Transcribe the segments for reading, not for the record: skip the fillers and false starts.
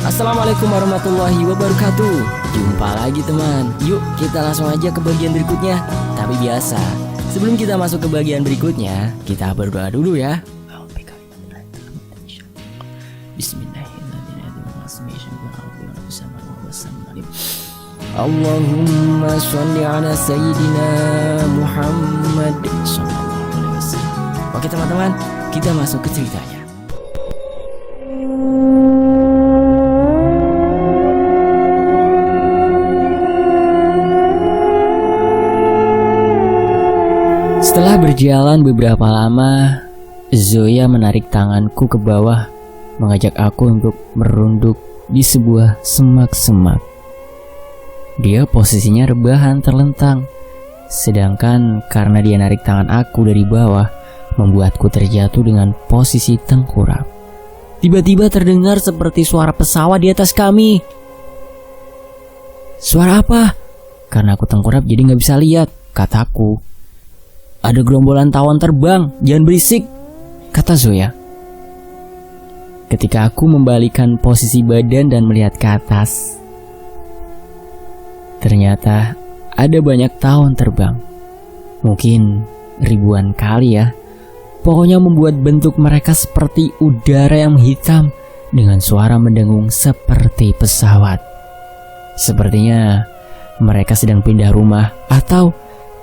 Assalamualaikum warahmatullahi wabarakatuh. Jumpa lagi teman. Yuk kita langsung aja ke bagian berikutnya. Tapi biasa, sebelum kita masuk ke bagian berikutnya, kita berdoa dulu ya. Bismillahirrahmanirrahim. Allahumma sholli ala sayyidina Muhammad sallallahu alaihi wasallam. Oke teman-teman, kita masuk ke ceritanya. Setelah berjalan beberapa lama, Zoya menarik tanganku ke bawah, mengajak aku untuk merunduk di sebuah semak-semak. Dia posisinya rebahan terlentang, sedangkan karena dia narik tangan aku dari bawah, membuatku terjatuh dengan posisi tengkurap. Tiba-tiba terdengar seperti suara pesawat di atas kami. Suara apa? Karena aku tengkurap jadi gak bisa lihat, kataku. Ada gerombolan tawon terbang, jangan berisik, kata Zoya. Ketika aku membalikan posisi badan dan melihat ke atas, ternyata ada banyak tawon terbang. Mungkin ribuan kali ya. Pokoknya membuat bentuk mereka seperti udara yang hitam dengan suara mendengung seperti pesawat. Sepertinya mereka sedang pindah rumah atau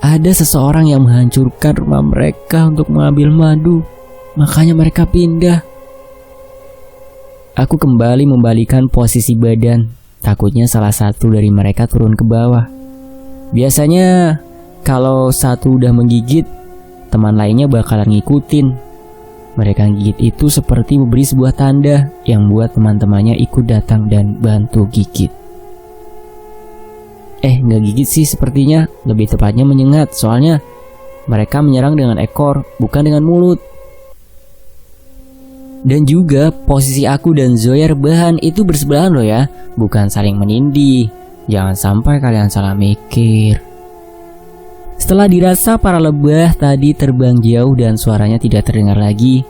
ada seseorang yang menghancurkan rumah mereka untuk mengambil madu. Makanya mereka pindah. Aku kembali membalikan posisi badan. Takutnya salah satu dari mereka turun ke bawah. Biasanya kalau satu udah menggigit, teman lainnya bakalan ngikutin. Mereka gigit itu seperti memberi sebuah tanda yang buat teman-temannya ikut datang dan bantu gigit. Nggak gigit sih sepertinya, lebih tepatnya menyengat. Soalnya mereka menyerang dengan ekor, bukan dengan mulut. Dan juga posisi aku dan Zoya rebahan itu bersebelahan loh ya, bukan saling menindih. Jangan sampai kalian salah mikir. Setelah dirasa para lebah tadi terbang jauh dan suaranya tidak terdengar lagi,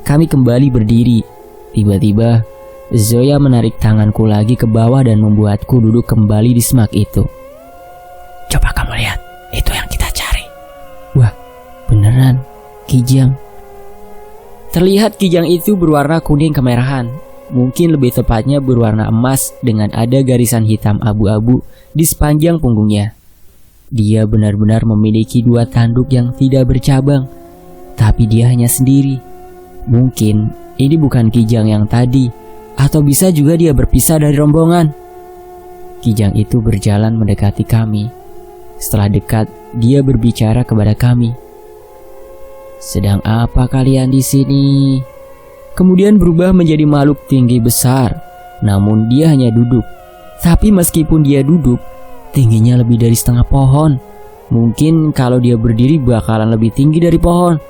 kami kembali berdiri. Tiba-tiba Zoya menarik tanganku lagi ke bawah dan membuatku duduk kembali di semak itu. Coba kamu lihat, itu yang kita cari. Wah, beneran, kijang. Terlihat kijang itu berwarna kuning kemerahan. Mungkin lebih tepatnya berwarna emas dengan ada garisan hitam abu-abu di sepanjang punggungnya. Dia benar-benar memiliki dua tanduk yang tidak bercabang, tapi dia hanya sendiri. Mungkin ini bukan kijang yang tadi, atau bisa juga dia berpisah dari rombongan. Kijang itu berjalan mendekati kami. Setelah dekat, dia berbicara kepada kami. Sedang apa kalian di sini? Kemudian berubah menjadi makhluk tinggi besar. Namun dia hanya duduk. Tapi meskipun dia duduk, tingginya lebih dari setengah pohon. Mungkin kalau dia berdiri bakalan lebih tinggi dari pohon.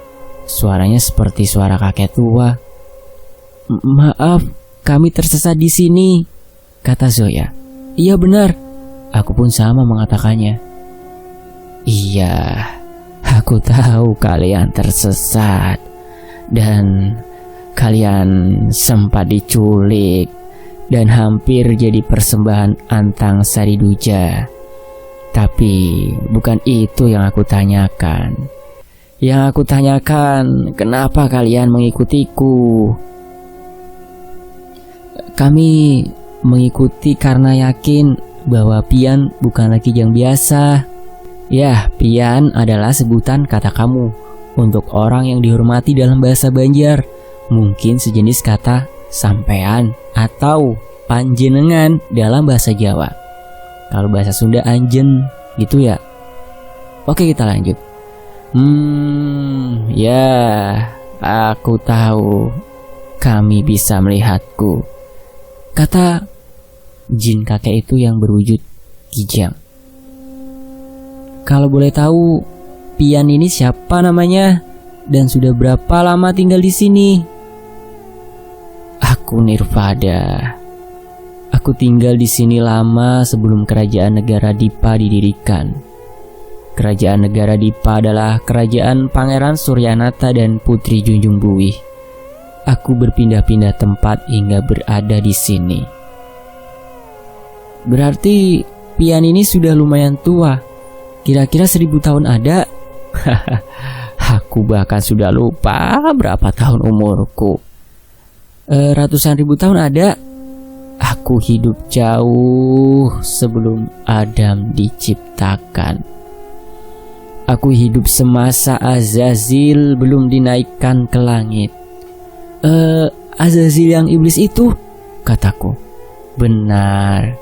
Suaranya seperti suara kakek tua. Maaf, kami tersesat di sini, kata Zoya. Iya benar, aku pun sama mengatakannya. Iya, aku tahu kalian tersesat dan kalian sempat diculik dan hampir jadi persembahan Antang Sari Duja. Tapi bukan itu yang aku tanyakan. Yang aku tanyakan, kenapa kalian mengikutiku? Kami mengikuti karena yakin bahwa Pian bukanlah kijang biasa. Ya, Pian adalah sebutan kata kamu untuk orang yang dihormati dalam bahasa Banjar. Mungkin sejenis kata sampean atau panjenengan dalam bahasa Jawa. Kalau bahasa Sunda anjen gitu ya. Oke, kita lanjut. Ya, aku tahu kami bisa melihatku, kata jin kakek itu yang berwujud kijang. Kalau boleh tahu, Pian ini siapa namanya dan sudah berapa lama tinggal di sini? Aku Nirvada. Aku tinggal di sini lama sebelum kerajaan negara Dipa didirikan. Kerajaan negara Dipa adalah kerajaan Pangeran Suryanata dan Putri Junjung Buwih. Aku berpindah-pindah tempat hingga berada di sini. Berarti pian ini sudah lumayan tua. Kira-kira 1000 tahun ada? Aku bahkan sudah lupa berapa tahun umurku. Ratusan ribu tahun ada. Aku hidup jauh sebelum Adam diciptakan. Aku hidup semasa Azazil belum dinaikkan ke langit. Azazil yang iblis itu? Kataku. Benar.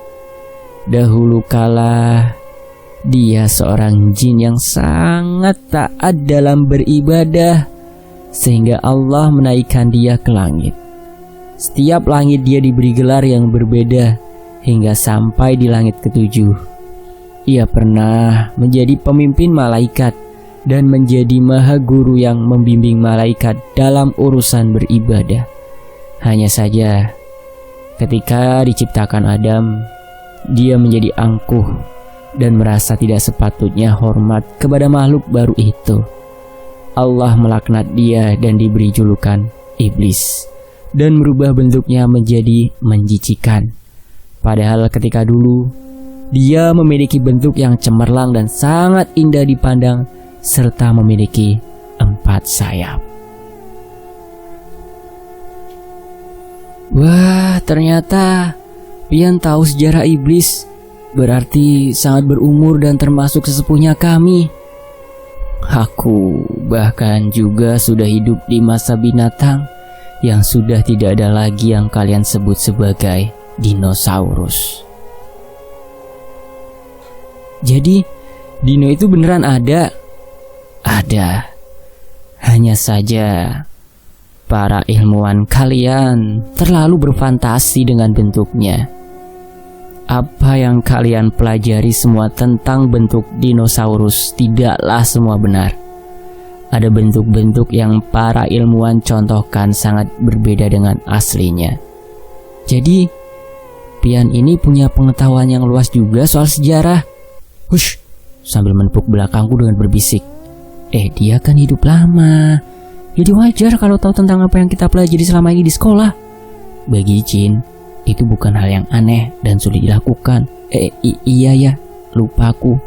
Dahulu kala dia seorang jin yang sangat taat dalam beribadah, sehingga Allah menaikkan dia ke langit. Setiap langit dia diberi gelar yang berbeda, hingga sampai di langit ke-7. Ia pernah menjadi pemimpin malaikat dan menjadi maha guru yang membimbing malaikat dalam urusan beribadah. Hanya saja, ketika diciptakan Adam, dia menjadi angkuh dan merasa tidak sepatutnya hormat kepada makhluk baru itu. Allah melaknat dia dan diberi julukan iblis dan merubah bentuknya menjadi menjijikan. Padahal ketika dulu dia memiliki bentuk yang cemerlang dan sangat indah dipandang serta memiliki 4 sayap. Wah, ternyata pian tahu sejarah iblis. Berarti sangat berumur dan termasuk sesepuhnya kami. Aku bahkan juga sudah hidup di masa binatang yang sudah tidak ada lagi yang kalian sebut sebagai dinosaurus. Jadi, dino itu beneran ada? Ada. Hanya saja para ilmuwan kalian terlalu berfantasi dengan bentuknya. Apa yang kalian pelajari semua tentang bentuk dinosaurus tidaklah semua benar. Ada bentuk-bentuk yang para ilmuwan contohkan sangat berbeda dengan aslinya. Jadi, pian ini punya pengetahuan yang luas juga soal sejarah. Hush, sambil menepuk belakangku dengan berbisik. Dia kan hidup lama. Jadi wajar kalau tahu tentang apa yang kita pelajari selama ini di sekolah. Bagi jin, itu bukan hal yang aneh dan sulit dilakukan. Iya ya, lupa aku.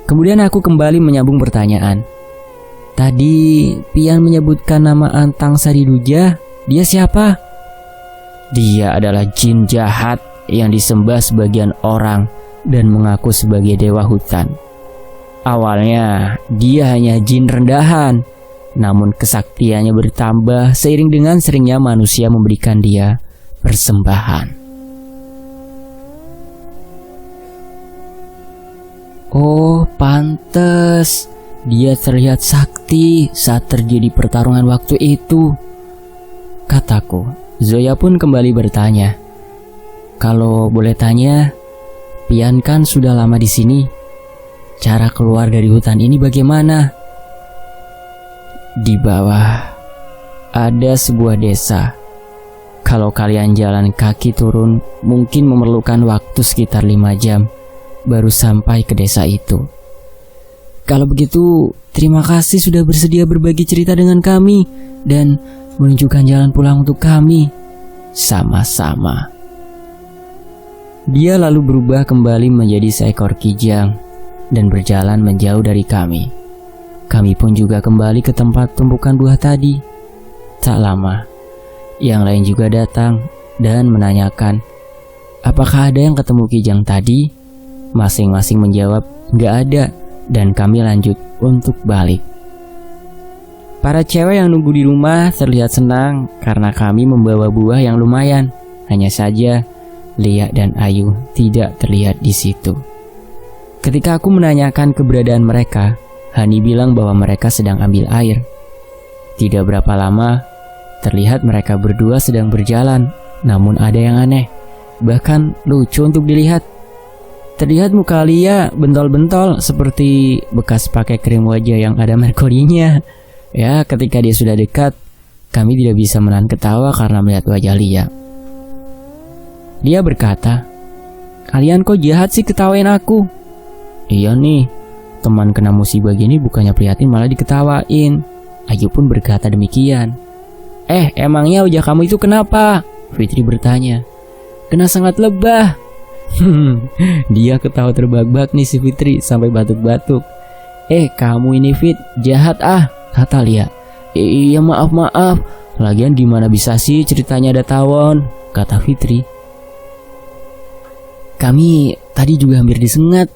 Kemudian aku kembali menyambung pertanyaan. Tadi pian menyebutkan nama Antang Sariduja. Dia siapa? Dia adalah jin jahat yang disembah sebagian orang dan mengaku sebagai dewa hutan. Awalnya dia hanya jin rendahan, namun kesaktiannya bertambah seiring dengan seringnya manusia memberikan dia persembahan. Oh, pantes dia terlihat sakti saat terjadi pertarungan waktu itu, kataku. Zoya pun kembali bertanya, kalau boleh tanya, pian kan sudah lama di sini. Cara keluar dari hutan ini bagaimana? Di bawah ada sebuah desa. Kalau kalian jalan kaki turun, mungkin memerlukan waktu sekitar 5 jam baru sampai ke desa itu. Kalau begitu, terima kasih sudah bersedia berbagi cerita dengan kami dan menunjukkan jalan pulang untuk kami. Sama-sama. Dia lalu berubah kembali menjadi seekor kijang dan berjalan menjauh dari kami. Kami pun juga kembali ke tempat tumpukan buah tadi. Tak lama, yang lain juga datang dan menanyakan, apakah ada yang ketemu kijang tadi? Masing-masing menjawab, nggak ada, dan kami lanjut untuk balik. Para cewek yang nunggu di rumah terlihat senang karena kami membawa buah yang lumayan. Hanya saja, Lia dan Ayu tidak terlihat di situ. Ketika aku menanyakan keberadaan mereka, Hani bilang bahwa mereka sedang ambil air. Tidak berapa lama, terlihat mereka berdua sedang berjalan. Namun ada yang aneh, bahkan lucu untuk dilihat. Terlihat muka Lia bentol-bentol seperti bekas pakai krim wajah yang ada merkurinya. Ya, ketika dia sudah dekat, kami tidak bisa menahan ketawa karena melihat wajah Lia. Dia berkata, kalian kok jahat sih ketawain aku? Iya nih, teman kena musibah gini bukannya prihatin malah diketawain. Ayu pun berkata demikian. Emangnya wajah kamu itu kenapa? Fitri bertanya. Kena sangat lebah. Dia ketawa terbahak-bahak nih si Fitri sampai batuk-batuk. Kamu ini Fit, jahat kata Lia. Iya maaf. Lagian gimana bisa sih ceritanya ada tawon, kata Fitri. Kami tadi juga hampir disengat.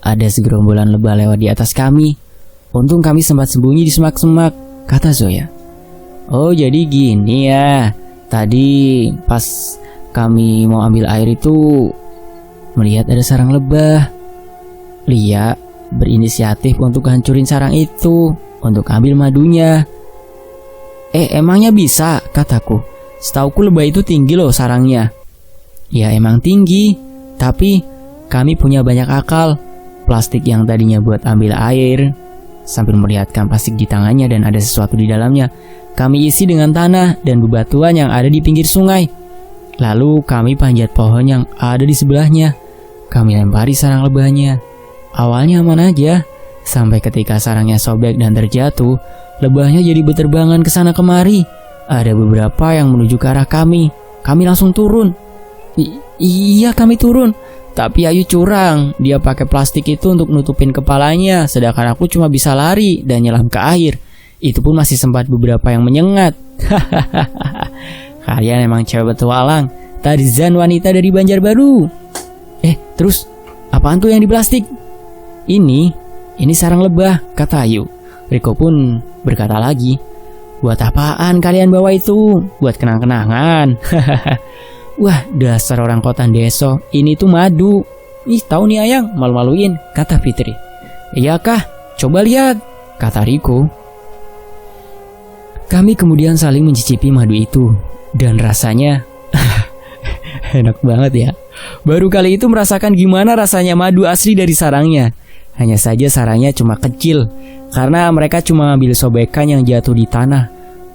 Ada segerombolan lebah lewat di atas kami. Untung kami sempat sembunyi di semak-semak, kata Zoya. Oh jadi gini ya. Tadi pas kami mau ambil air itu melihat ada sarang lebah. Lia berinisiatif untuk hancurin sarang itu untuk ambil madunya. Emangnya bisa, kataku. Setauku lebah itu tinggi loh sarangnya. Ya emang tinggi, tapi kami punya banyak akal. Plastik yang tadinya buat ambil air, sambil melihatkan plastik di tangannya dan ada sesuatu di dalamnya, kami isi dengan tanah dan bebatuan yang ada di pinggir sungai. Lalu kami panjat pohon yang ada di sebelahnya. Kami lempari sarang lebahnya. Awalnya aman aja, sampai ketika sarangnya sobek dan terjatuh, lebahnya jadi berterbangan ke sana kemari. Ada beberapa yang menuju ke arah kami. Kami langsung turun. Iya kami turun. Tapi Ayu curang, dia pakai plastik itu untuk nutupin kepalanya, sedangkan aku cuma bisa lari dan nyelam ke air. Itu pun masih sempat beberapa yang menyengat. Kalian emang cewek petualang, Tarzan wanita dari Banjarbaru. Terus apaan tuh yang di plastik? Ini sarang lebah, kata Ayu. Riko pun berkata lagi, buat apaan kalian bawa itu? Buat kenang-kenangan. Wah, dasar orang kota deso, ini tuh madu. Ih, tahu nih Ayang, malu-maluin, kata Fitri. Iya kah? Coba lihat, kata Riko. Kami kemudian saling mencicipi madu itu, dan rasanya enak banget ya. Baru kali itu merasakan gimana rasanya madu asli dari sarangnya. Hanya saja sarangnya cuma kecil, karena mereka cuma ngambil sobekan yang jatuh di tanah.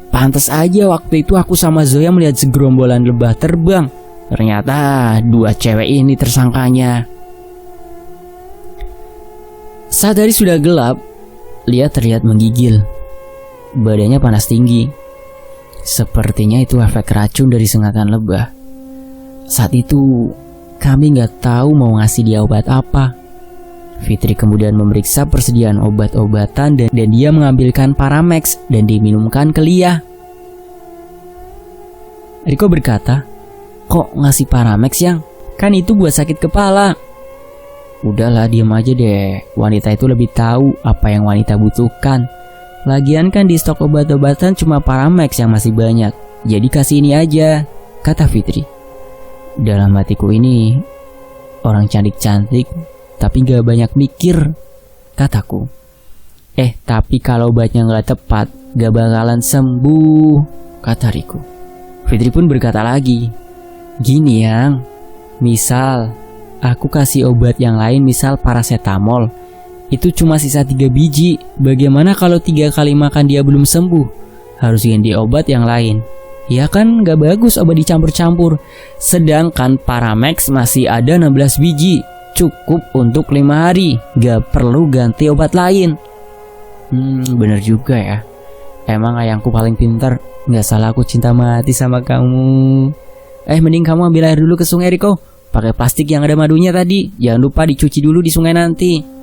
Pantes aja waktu itu aku sama Zoya melihat segerombolan lebah terbang. Ternyata dua cewek ini tersangkanya. Saat hari sudah gelap, Lia terlihat menggigil. Badannya panas tinggi. Sepertinya itu efek racun dari sengatan lebah. Saat itu kami gak tahu mau ngasih dia obat apa. Fitri kemudian memeriksa persediaan obat-obatan dan dia mengambilkan Paramex dan diminumkan ke Lia. Riko berkata, kok ngasih Paramex Yang? Kan itu buat sakit kepala. Udahlah diam aja deh, wanita itu lebih tahu apa yang wanita butuhkan. Lagian kan di stok obat-obatan cuma Paramex yang masih banyak, jadi kasih ini aja, kata Fitri. Dalam hatiku ini, orang cantik-cantik tapi gak banyak mikir, kataku. Tapi kalau obatnya gak tepat, gak bakalan sembuh, kata Riko. Fitri pun berkata lagi, gini Yang, misal aku kasih obat yang lain, misal paracetamol, itu cuma sisa 3 biji. Bagaimana kalau 3 kali makan dia belum sembuh? Harus ganti obat yang lain. Ya kan gak bagus obat dicampur-campur. Sedangkan Paramex masih ada 16 biji, cukup untuk 5 hari, gak perlu ganti obat lain. Bener juga ya. Emang ayangku paling pintar. Gak salah aku cinta mati sama kamu. Mending kamu ambil air dulu ke sungai Riko. Pakai plastik yang ada madunya tadi. Jangan lupa dicuci dulu di sungai nanti.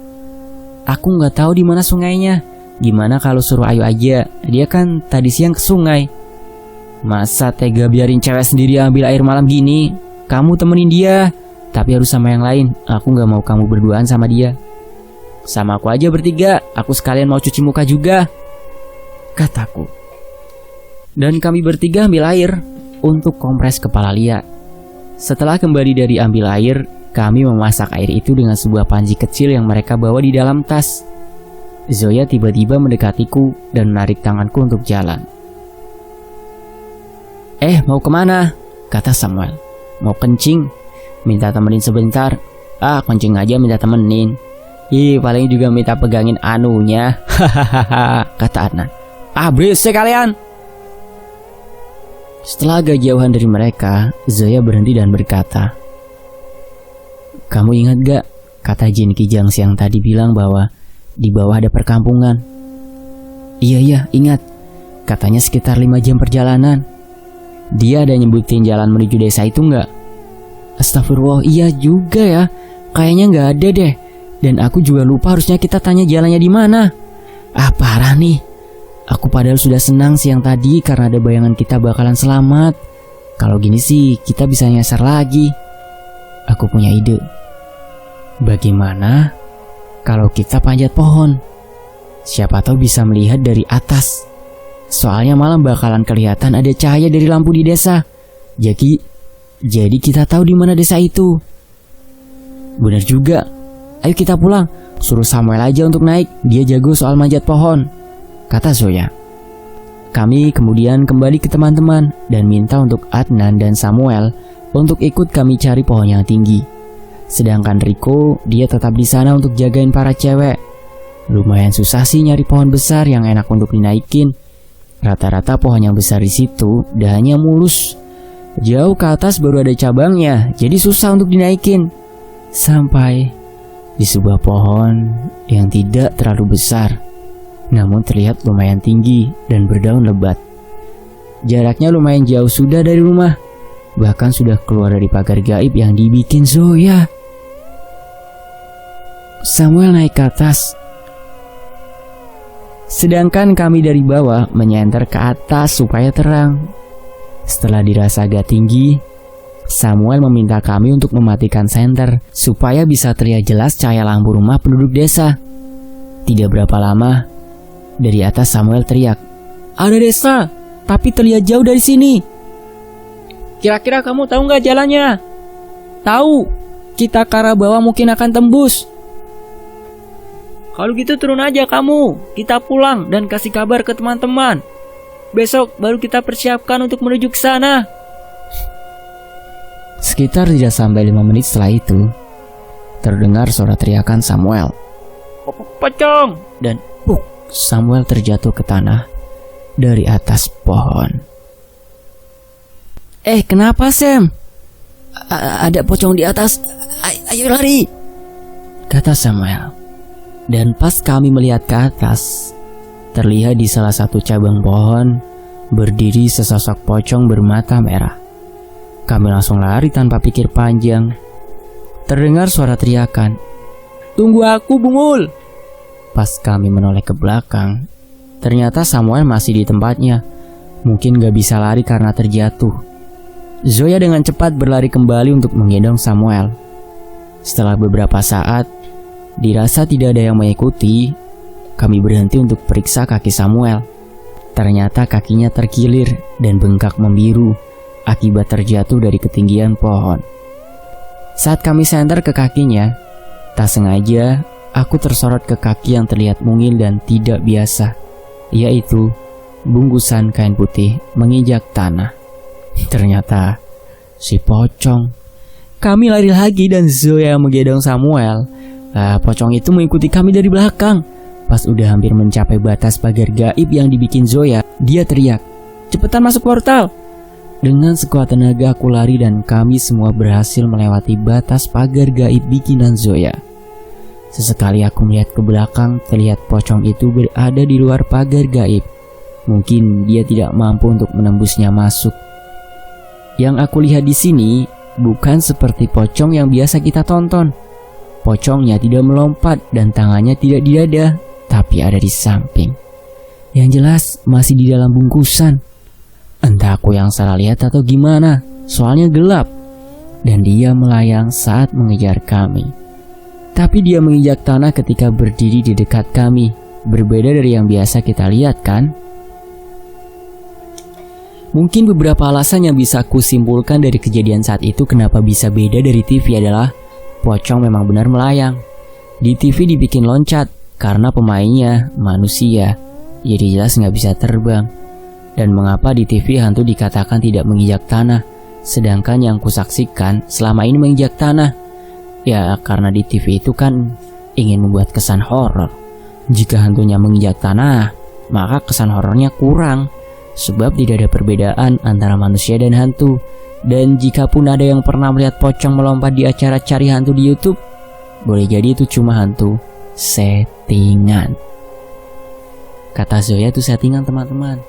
Aku gak tahu di mana sungainya. Gimana kalau suruh Ayu aja? Dia kan tadi siang ke sungai. Masa tega biarin cewek sendiri ambil air malam gini? Kamu temenin dia, tapi harus sama yang lain. Aku gak mau kamu berduaan sama dia. Sama aku aja bertiga. Aku sekalian mau cuci muka juga, kataku. Dan kami bertiga ambil air untuk kompres kepala Lia. Setelah kembali dari ambil air, kami memasak air itu dengan sebuah panci kecil yang mereka bawa di dalam tas. Zoya tiba-tiba mendekatiku dan menarik tanganku untuk jalan. Mau kemana? Kata Samuel. Mau kencing? Minta temenin sebentar. Kencing aja minta temenin. Paling juga minta pegangin anunya. Hahaha, kata Adnan. Berisik kalian. Setelah agak jauhan dari mereka, Zoya berhenti dan berkata, kamu ingat gak? Kata Jin Kijang siang tadi bilang bahwa di bawah ada perkampungan. Iya, ingat. Katanya sekitar 5 jam perjalanan. Dia ada nyebutin jalan menuju desa itu gak? Astagfirullah, iya juga ya. Kayaknya nggak ada deh. Dan aku juga lupa harusnya kita tanya jalannya di mana. Ah, parah nih. Aku padahal sudah senang siang tadi karena ada bayangan kita bakalan selamat. Kalau gini sih kita bisa nyasar lagi. Aku punya ide. Bagaimana kalau kita panjat pohon? Siapa tahu bisa melihat dari atas. Soalnya malam bakalan kelihatan ada cahaya dari lampu di desa. Jadi kita tahu di mana desa itu. Benar juga. Ayo kita pulang. Suruh Samuel aja untuk naik. Dia jago soal manjat pohon, kata Zoya. Kami kemudian kembali ke teman-teman dan minta untuk Adnan dan Samuel untuk ikut kami cari pohon yang tinggi. Sedangkan Riko, dia tetap di sana untuk jagain para cewek. Lumayan susah sih nyari pohon besar yang enak untuk dinaikin. Rata-rata pohon yang besar di situ dahannya mulus. Jauh ke atas baru ada cabangnya, jadi susah untuk dinaikin. Sampai di sebuah pohon yang tidak terlalu besar, namun terlihat lumayan tinggi dan berdaun lebat. Jaraknya lumayan jauh sudah dari rumah, bahkan sudah keluar dari pagar gaib yang dibikin Zoya. Samuel naik ke atas, sedangkan kami dari bawah menyenter ke atas supaya terang. Setelah dirasa agak tinggi, Samuel meminta kami untuk mematikan senter supaya bisa terlihat jelas cahaya lampu rumah penduduk desa. Tidak berapa lama, dari atas Samuel teriak, "Ada desa, tapi terlihat jauh dari sini. Kira-kira kamu tahu nggak jalannya?" "Tahu, kita ke arah bawah mungkin akan tembus." "Kalau gitu turun aja kamu, kita pulang dan kasih kabar ke teman-teman. Besok baru kita persiapkan untuk menuju ke sana." Sekitar tidak sampai 5 menit setelah itu, terdengar suara teriakan Samuel. "Pocong!" Dan Samuel terjatuh ke tanah dari atas pohon. Kenapa Sam? Ada pocong di atas. Ayo lari, kata Samuel. Dan pas kami melihat ke atas, terlihat di salah satu cabang pohon berdiri sesosok pocong bermata merah. Kami langsung lari tanpa pikir panjang. Terdengar suara teriakan, "Tunggu aku, Bungul!" Pas kami menoleh ke belakang, ternyata Samuel masih di tempatnya. Mungkin gak bisa lari karena terjatuh. Zoya dengan cepat berlari kembali untuk menggendong Samuel. Setelah beberapa saat, dirasa tidak ada yang mengikuti, kami berhenti untuk periksa kaki Samuel. Ternyata kakinya terkilir dan bengkak membiru akibat terjatuh dari ketinggian pohon. Saat kami senter ke kakinya, tak sengaja aku tersorot ke kaki yang terlihat mungil dan tidak biasa, yaitu bungkusan kain putih menginjak tanah. Ternyata si pocong. Kami lari lagi dan Zoya menggendong Samuel. Pocong itu mengikuti kami dari belakang. Pas udah hampir mencapai batas pagar gaib yang dibikin Zoya, dia teriak, "Cepetan masuk portal!" Dengan sekuat tenaga aku lari dan kami semua berhasil melewati batas pagar gaib bikinan Zoya. Sesekali aku melihat ke belakang, terlihat pocong itu berada di luar pagar gaib. Mungkin dia tidak mampu untuk menembusnya masuk. Yang aku lihat di sini bukan seperti pocong yang biasa kita tonton. Pocongnya tidak melompat dan tangannya tidak di dada, tapi ada di samping. Yang jelas masih di dalam bungkusan. Entah aku yang salah lihat atau gimana, soalnya gelap. Dan dia melayang saat mengejar kami. Tapi dia menginjak tanah ketika berdiri di dekat kami. Berbeda dari yang biasa kita lihat kan? Mungkin beberapa alasan yang bisa aku simpulkan dari kejadian saat itu kenapa bisa beda dari TV adalah pocong memang benar melayang. Di TV dibikin loncat karena pemainnya manusia, jadi jelas nggak bisa terbang. Dan mengapa di TV hantu dikatakan tidak menginjak tanah, sedangkan yang kusaksikan selama ini menginjak tanah? Ya karena di TV itu kan ingin membuat kesan horor. Jika hantunya menginjak tanah, maka kesan horornya kurang, sebab tidak ada perbedaan antara manusia dan hantu. Dan jika pun ada yang pernah melihat pocong melompat di acara cari hantu di YouTube, boleh jadi itu cuma hantu settingan. Kata Zoya itu settingan teman-teman.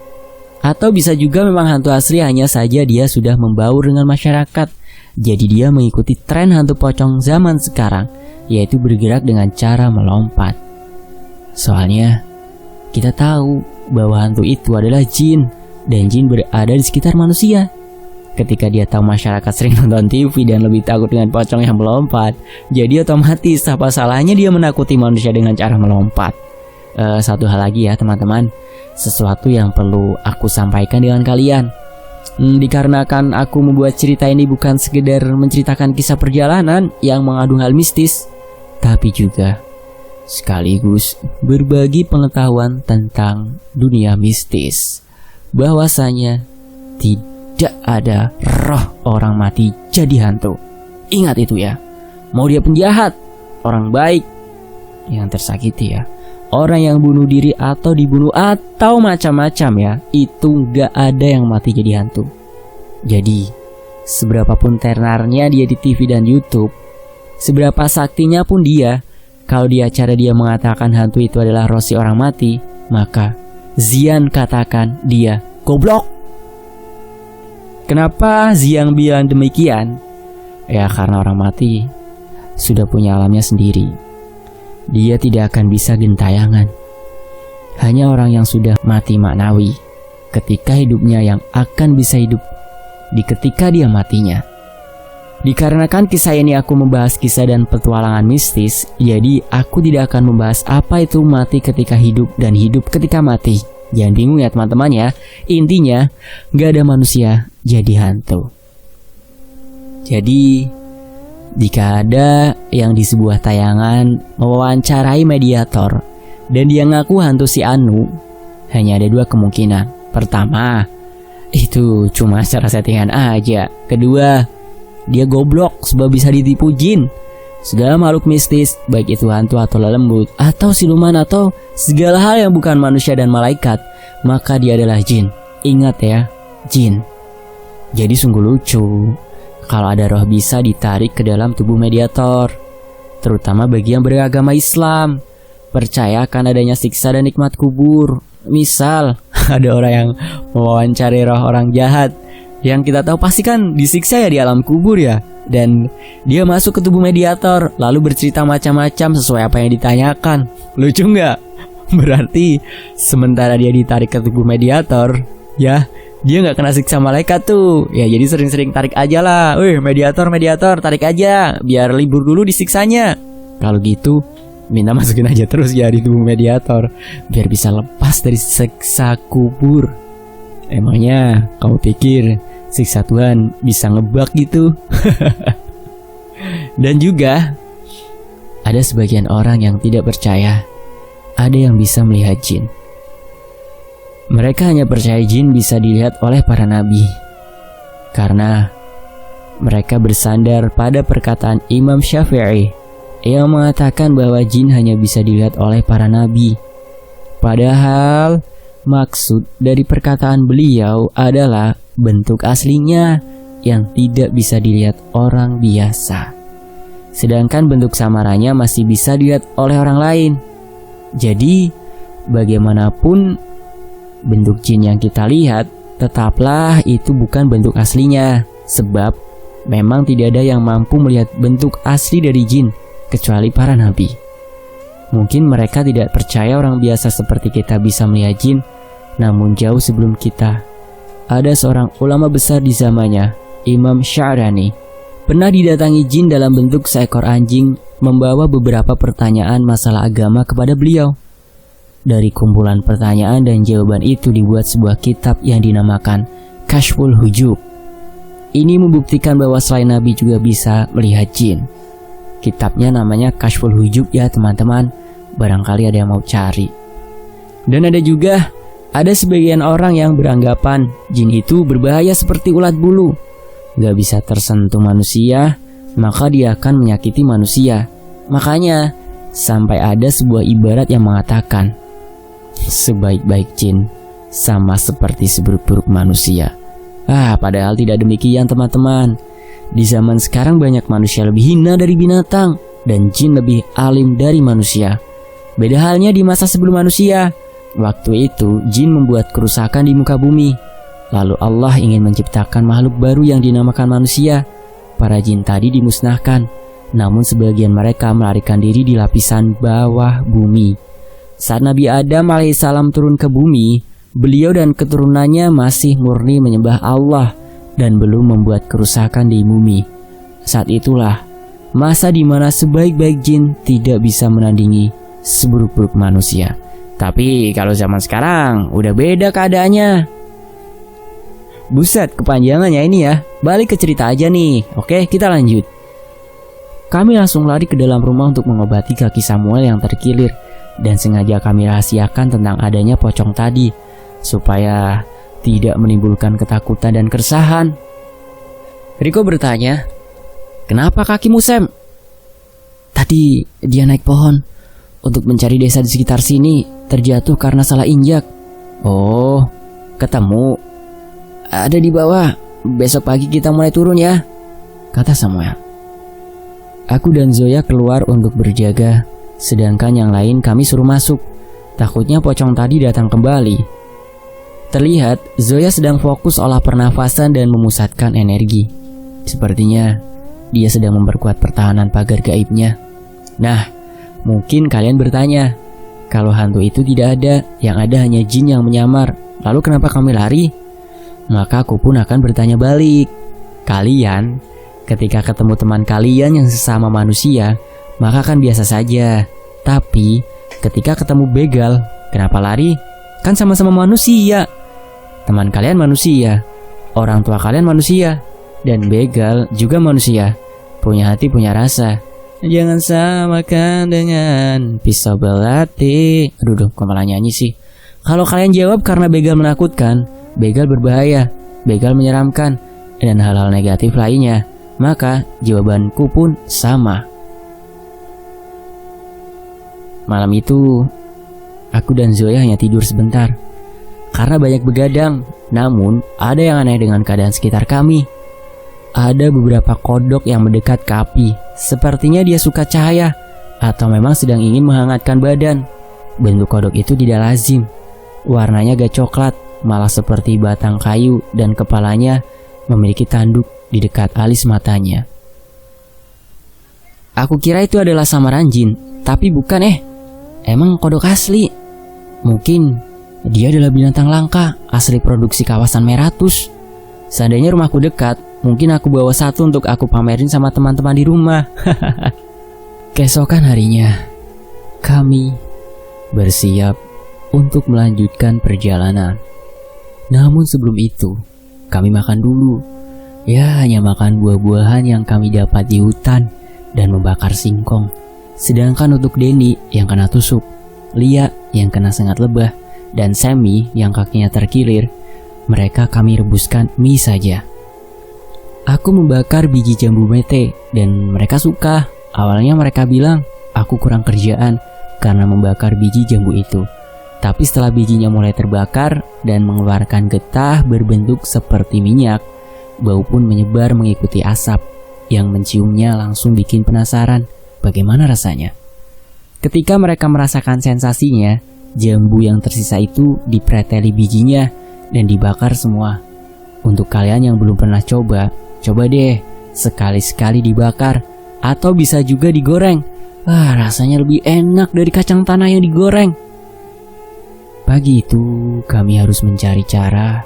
Atau bisa juga memang hantu asli, hanya saja dia sudah membaur dengan masyarakat Jadi dia mengikuti tren hantu pocong zaman sekarang, yaitu bergerak dengan cara melompat. Soalnya kita tahu bahwa hantu itu adalah jin, dan jin berada di sekitar manusia. Ketika dia tahu masyarakat sering nonton TV dan lebih takut dengan pocong yang melompat, jadi otomatis apa salahnya dia menakuti manusia dengan cara melompat. Satu hal lagi ya teman-teman, sesuatu yang perlu aku sampaikan dengan kalian. Dikarenakan aku membuat cerita ini bukan sekedar menceritakan kisah perjalanan yang mengandung hal mistis, tapi juga sekaligus berbagi pengetahuan tentang dunia mistis. Bahwasanya tidak ada roh orang mati jadi hantu. Ingat itu ya. Mau dia penjahat, orang baik, yang tersakiti ya, orang yang bunuh diri atau dibunuh atau macam-macam ya, itu gak ada yang mati jadi hantu. Jadi seberapapun tenarnya dia di TV dan YouTube, seberapa saktinya pun dia, kalau di acara dia mengatakan hantu itu adalah roh si orang mati, maka Zian katakan dia goblok. Kenapa Zian bilang demikian? Ya karena orang mati sudah punya alamnya sendiri. Dia tidak akan bisa gentayangan. Hanya orang yang sudah mati maknawi ketika hidupnya yang akan bisa hidup di ketika dia matinya. Dikarenakan kisah ini aku membahas kisah dan petualangan mistis, jadi aku tidak akan membahas apa itu mati ketika hidup dan hidup ketika mati. Jangan bingung ya teman-teman ya. Intinya gak ada manusia jadi hantu. Jadi jika ada yang di sebuah tayangan mewawancarai mediator dan dia ngaku hantu si Anu, hanya ada dua kemungkinan. Pertama, itu cuma cara settingan aja. Kedua, dia goblok sebab bisa ditipu jin. Segala makhluk mistis, baik itu hantu atau lelembut atau siluman atau segala hal yang bukan manusia dan malaikat, maka dia adalah jin. Ingat ya, jin. Jadi sungguh lucu kalau ada roh bisa ditarik ke dalam tubuh mediator, terutama bagi yang beragama Islam, percaya akan adanya siksa dan nikmat kubur. Misal ada orang yang mewawancari roh orang jahat, yang kita tahu pasti kan disiksa ya di alam kubur ya, dan dia masuk ke tubuh mediator lalu bercerita macam-macam sesuai apa yang ditanyakan. Lucu nggak? Berarti sementara dia ditarik ke tubuh mediator, ya dia nggak kena siksa malaikat tuh. Ya jadi sering-sering tarik aja lah. Mediator tarik aja, biar libur dulu disiksanya. Kalau gitu minta masukin aja terus ya di tubuh mediator, biar bisa lepas dari siksa kubur. Emangnya kamu pikir siksa Tuhan bisa ngebug gitu? Dan juga ada sebagian orang yang tidak percaya ada yang bisa melihat jin. Mereka hanya percaya jin bisa dilihat oleh para nabi, karena mereka bersandar pada perkataan Imam Syafi'i yang mengatakan bahwa jin hanya bisa dilihat oleh para nabi. Padahal maksud dari perkataan beliau adalah bentuk aslinya yang tidak bisa dilihat orang biasa, sedangkan bentuk samarannya masih bisa dilihat oleh orang lain. Jadi bagaimanapun bentuk jin yang kita lihat, tetaplah itu bukan bentuk aslinya, sebab memang tidak ada yang mampu melihat bentuk asli dari jin kecuali para nabi. Mungkin mereka tidak percaya orang biasa seperti kita bisa melihat jin, namun jauh sebelum kita, ada seorang ulama besar di zamannya, Imam Sya'rani, pernah didatangi jin dalam bentuk seekor anjing membawa beberapa pertanyaan masalah agama kepada beliau. Dari kumpulan pertanyaan dan jawaban itu dibuat sebuah kitab yang dinamakan Kashful Hujub. Ini membuktikan bahwa selain Nabi juga bisa melihat jin. Kitabnya namanya Kashful Hujub ya teman-teman, barangkali ada yang mau cari. Dan ada sebagian orang yang beranggapan jin itu berbahaya seperti ulat bulu, gak bisa tersentuh manusia, maka dia akan menyakiti manusia. Makanya sampai ada sebuah ibarat yang mengatakan, sebaik-baik jin sama seperti seburuk-buruk manusia. Padahal tidak demikian teman-teman. Di zaman sekarang banyak manusia lebih hina dari binatang, dan jin lebih alim dari manusia. Beda halnya di masa sebelum manusia. Waktu itu jin membuat kerusakan di muka bumi. Lalu Allah ingin menciptakan makhluk baru yang dinamakan manusia. para jin tadi dimusnahkan, namun sebagian mereka melarikan diri di lapisan bawah bumi. Saat Nabi Adam alaihissalam turun ke bumi, beliau dan keturunannya masih murni menyembah Allah dan belum membuat kerusakan di bumi. Saat itulah masa di mana sebaik-baik jin tidak bisa menandingi seburuk-buruk manusia. Tapi kalau zaman sekarang udah beda keadaannya. Buset, kepanjangan ya ini ya. Balik ke cerita aja nih. Oke, kita lanjut. Kami langsung lari ke dalam rumah untuk mengobati kaki Samuel yang terkilir, dan sengaja kami rahasiakan tentang adanya pocong tadi supaya tidak menimbulkan ketakutan dan keresahan. Riko bertanya, "Kenapa kakimu, Sam?" "Tadi dia naik pohon untuk mencari desa di sekitar sini, terjatuh karena salah injak." "Oh, ketemu? Ada di bawah. Besok pagi kita mulai turun ya," kata Samuel. Aku dan Zoya keluar untuk berjaga, sedangkan yang lain kami suruh masuk. Takutnya pocong tadi datang kembali. Terlihat Zoya sedang fokus olah pernafasan dan memusatkan energi. Sepertinya dia sedang memperkuat pertahanan pagar gaibnya. Nah, mungkin kalian bertanya, kalau hantu itu tidak ada, yang ada hanya jin yang menyamar, lalu kenapa kami lari? Maka aku pun akan bertanya balik. Kalian, ketika ketemu teman kalian yang sesama manusia, maka kan biasa saja. Tapi, ketika ketemu begal, kenapa lari? Kan sama-sama manusia. Teman kalian manusia, orang tua kalian manusia, dan begal juga manusia. Punya hati, punya rasa. Jangan samakan dengan pisau belati. Aduh, kok malah nyanyi sih. Kalau kalian jawab karena begal menakutkan, begal berbahaya, begal menyeramkan, dan hal-hal negatif lainnya, maka jawabanku pun sama. Malam itu, aku dan Zoya hanya tidur sebentar karena banyak begadang. Namun, ada yang aneh dengan keadaan sekitar kami. Ada beberapa kodok yang mendekat ke api. Sepertinya dia suka cahaya, atau memang sedang ingin menghangatkan badan. Bentuk kodok itu tidak lazim. Warnanya agak coklat, malah seperti batang kayu, dan kepalanya memiliki tanduk di dekat alis matanya. Aku kira itu adalah samaran jin, tapi bukan. Emang kodok asli. Mungkin dia adalah binatang langka, asli produksi kawasan Meratus. Seandainya rumahku dekat, mungkin aku bawa satu untuk aku pamerin sama teman-teman di rumah. Keesokan harinya, kami bersiap untuk melanjutkan perjalanan. Namun sebelum itu, kami makan dulu. Ya, hanya makan buah-buahan yang kami dapat di hutan dan membakar singkong. Sedangkan untuk Denny yang kena tusuk, Lia yang kena sengat lebah, dan Sammy yang kakinya terkilir, mereka kami rebuskan mie saja. Aku membakar biji jambu mete dan mereka suka. Awalnya mereka bilang aku kurang kerjaan karena membakar biji jambu itu. Tapi setelah bijinya mulai terbakar dan mengeluarkan getah berbentuk seperti minyak, bau pun menyebar mengikuti asap yang menciumnya langsung bikin penasaran bagaimana rasanya. Ketika mereka merasakan sensasinya, jambu yang tersisa itu dipreteli bijinya dan dibakar semua. Untuk kalian yang belum pernah coba deh sekali-sekali dibakar atau bisa juga digoreng. Wah, rasanya lebih enak dari kacang tanah yang digoreng. Pagi itu kami harus mencari cara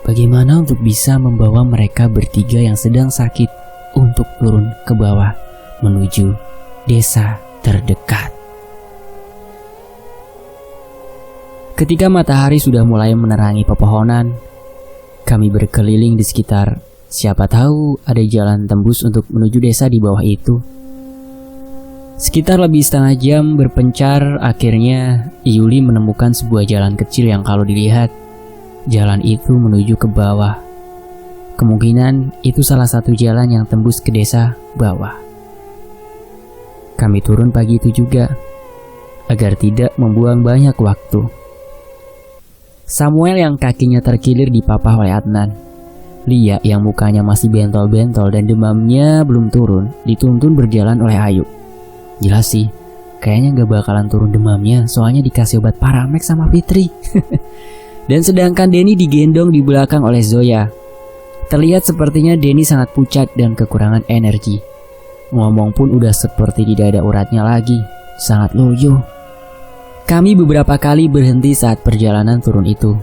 bagaimana untuk bisa membawa mereka bertiga yang sedang sakit untuk turun ke bawah menuju desa terdekat. Ketika matahari sudah mulai menerangi pepohonan, kami berkeliling di sekitar. Siapa tahu ada jalan tembus untuk menuju desa di bawah itu. Sekitar lebih setengah jam berpencar, akhirnya Yuli menemukan sebuah jalan kecil yang kalau dilihat, jalan itu menuju ke bawah. Kemungkinan itu salah satu jalan yang tembus ke desa bawah. Kami turun pagi itu juga, agar tidak membuang banyak waktu. Samuel yang kakinya terkilir dipapah oleh Adnan. Lia yang mukanya masih bentol-bentol dan demamnya belum turun, dituntun berjalan oleh Ayu. Jelas sih, kayaknya gak bakalan turun demamnya, soalnya dikasih obat Paramex sama Fitri. Dan sedangkan Denny digendong di belakang oleh Zoya. Terlihat sepertinya Denny sangat pucat dan kekurangan energi. Ngomong pun udah seperti tidak ada uratnya lagi, sangat loyo. Kami beberapa kali berhenti saat perjalanan turun itu.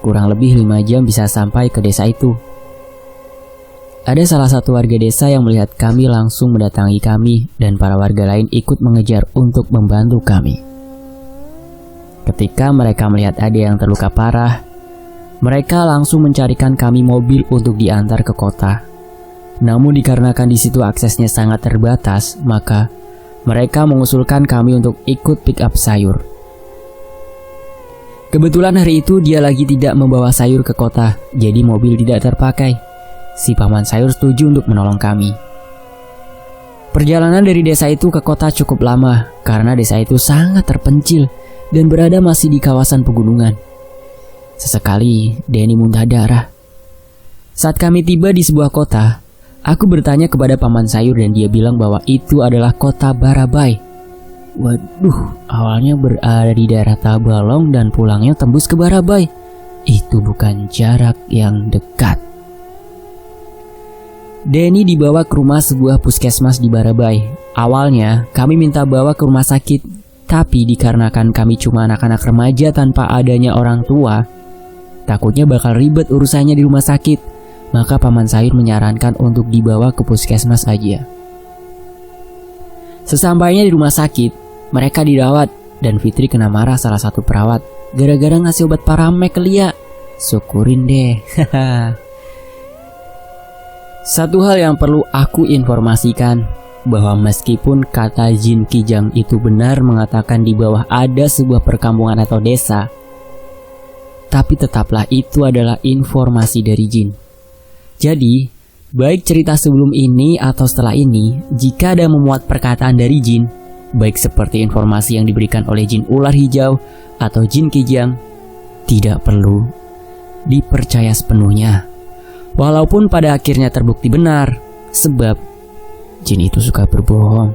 Kurang lebih 5 jam bisa sampai ke desa itu. Ada salah satu warga desa yang melihat kami langsung mendatangi kami dan para warga lain ikut mengejar untuk membantu kami. Ketika mereka melihat ada yang terluka parah, mereka langsung mencarikan kami mobil untuk diantar ke kota. Namun dikarenakan di situ aksesnya sangat terbatas, maka mereka mengusulkan kami untuk ikut pick up sayur. Kebetulan hari itu dia lagi tidak membawa sayur ke kota, jadi mobil tidak terpakai. Si paman sayur setuju untuk menolong kami. Perjalanan dari desa itu ke kota cukup lama karena desa itu sangat terpencil dan berada masih di kawasan pegunungan. Sesekali Denny muntah darah. Saat kami tiba di sebuah kota, aku bertanya kepada paman sayur dan dia bilang bahwa itu adalah kota Barabai. Waduh, awalnya berada di daerah Tabalong dan pulangnya tembus ke Barabai. Itu bukan jarak yang dekat. Denny dibawa ke rumah sebuah puskesmas di Barabai. Awalnya kami minta bawa ke rumah sakit, tapi dikarenakan kami cuma anak-anak remaja tanpa adanya orang tua, takutnya bakal ribet urusannya di rumah sakit, maka paman sayur menyarankan untuk dibawa ke puskesmas aja. Sesampainya di rumah sakit, mereka dirawat dan Fitri kena marah salah satu perawat gara-gara ngasih obat paramek ke Lia. Syukurin deh. Satu hal yang perlu aku informasikan, bahwa meskipun kata Jin Kijang itu benar mengatakan di bawah ada sebuah perkampungan atau desa, tapi tetaplah itu adalah informasi dari Jin. Jadi, baik cerita sebelum ini atau setelah ini, jika ada memuat perkataan dari Jin, baik seperti informasi yang diberikan oleh Jin Ular Hijau atau Jin Kijang, tidak perlu dipercaya sepenuhnya. Walaupun pada akhirnya terbukti benar, sebab jin itu suka berbohong.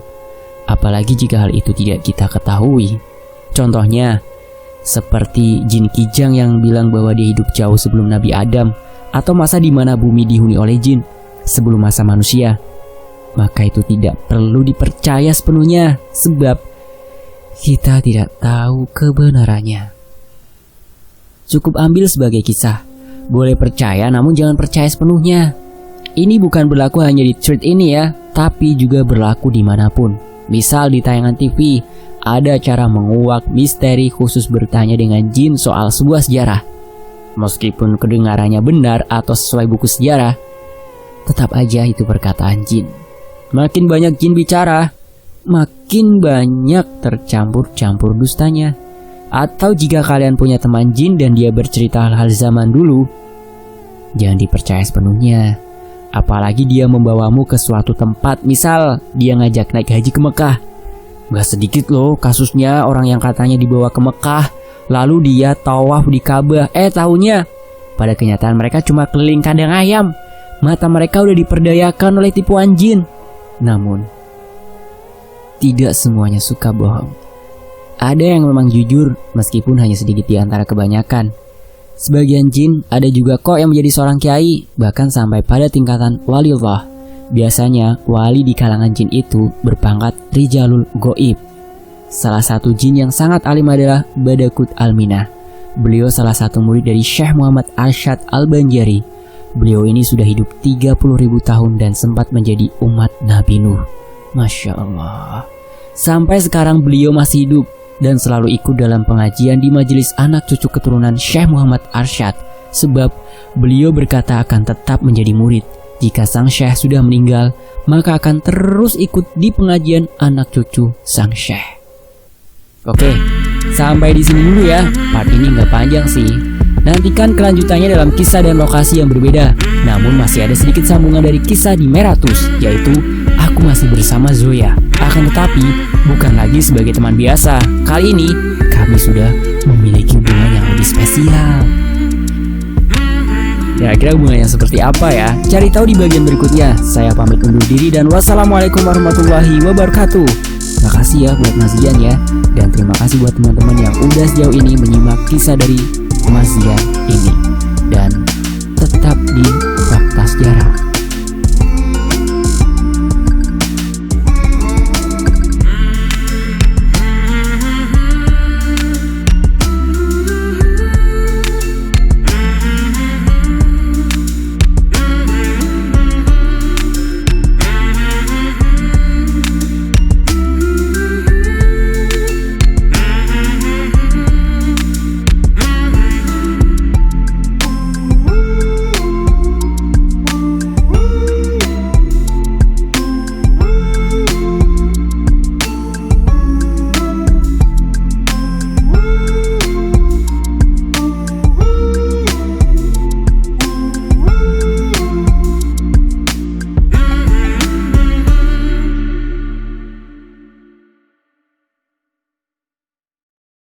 Apalagi jika hal itu tidak kita ketahui. Contohnya, seperti Jin Kijang yang bilang bahwa dia hidup jauh sebelum Nabi Adam, atau masa di mana bumi dihuni oleh jin sebelum masa manusia. Maka itu tidak perlu dipercaya sepenuhnya, sebab kita tidak tahu kebenarannya. Cukup ambil sebagai kisah. Boleh percaya namun jangan percaya sepenuhnya. Ini bukan berlaku hanya di tweet ini ya, tapi juga berlaku dimanapun. Misal di tayangan TV, ada cara menguak misteri khusus bertanya dengan jin soal sebuah sejarah. Meskipun kedengarannya benar atau sesuai buku sejarah, tetap aja itu perkataan jin. Makin banyak jin bicara, makin banyak tercampur-campur dustanya. Atau jika kalian punya teman jin dan dia bercerita hal-hal zaman dulu, jangan dipercaya sepenuhnya. Apalagi dia membawamu ke suatu tempat, misal dia ngajak naik haji ke Mekah. Gak sedikit loh kasusnya orang yang katanya dibawa ke Mekah, lalu dia tawaf di Ka'bah. Taunya pada kenyataan mereka cuma keliling kandang ayam. Mata mereka udah diperdayakan oleh tipuan jin. Namun tidak semuanya suka bohong. Ada yang memang jujur meskipun hanya sedikit di antara kebanyakan. Sebagian jin ada juga kok yang menjadi seorang kiai, bahkan sampai pada tingkatan waliullah. Biasanya wali di kalangan jin itu berpangkat Rijalul Goib. Salah satu jin yang sangat alim adalah Badakut Alminah. Beliau salah satu murid dari Syekh Muhammad Arsyad Al-Banjari. Beliau ini sudah hidup 30.000 tahun dan sempat menjadi umat Nabi Nuh. Masya Allah. Sampai sekarang beliau masih hidup dan selalu ikut dalam pengajian di majelis anak cucu keturunan Syekh Muhammad Arsyad, sebab beliau berkata akan tetap menjadi murid. Jika sang Syekh sudah meninggal, maka akan terus ikut di pengajian anak cucu sang Syekh. Oke, sampai di sini dulu ya. Part ini nggak panjang sih. Nantikan kelanjutannya dalam kisah dan lokasi yang berbeda. Namun masih ada sedikit sambungan dari kisah di Meratus, yaitu aku masih bersama Zoya. Akan tetapi bukan lagi sebagai teman biasa. Kali ini kami sudah memiliki hubungan yang lebih spesial. Kira-kira hubungan yang seperti apa ya? Cari tahu di bagian berikutnya. Saya pamit undur diri dan wassalamualaikum warahmatullahi wabarakatuh. Makasih ya buat Mas Zian ya. Dan terima kasih buat teman-teman yang udah sejauh ini menyimak kisah dari Mas Zian ini. Dan tetap di jarak.